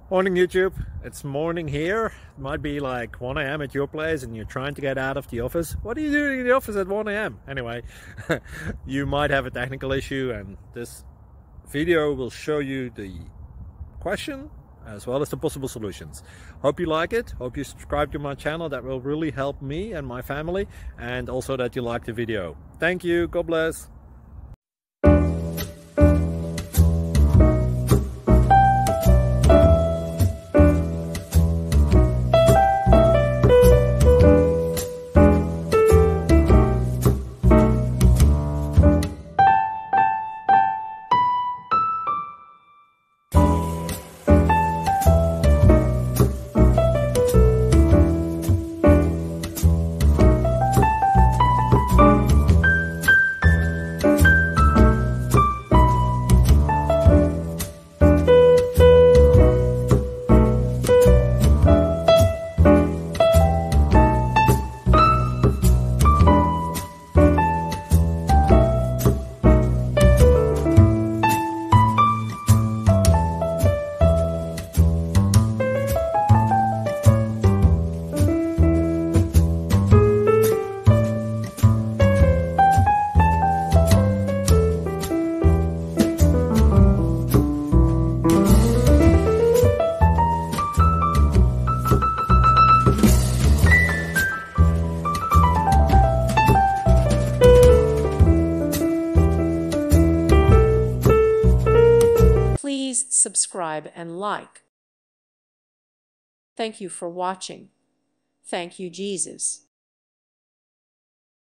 Morning YouTube, it's morning here. It might be like 1 a.m. at your place and you're trying to get out of the office. What are you doing in the office at 1 a.m? Anyway, you might have a technical issue and this video will show you the question as well as the possible solutions. Hope you like it, hope you subscribe to my channel. That will really help me and my family, and also that you like the video. Thank you, God bless. Please subscribe and like. Thank you for watching. Thank you, Jesus.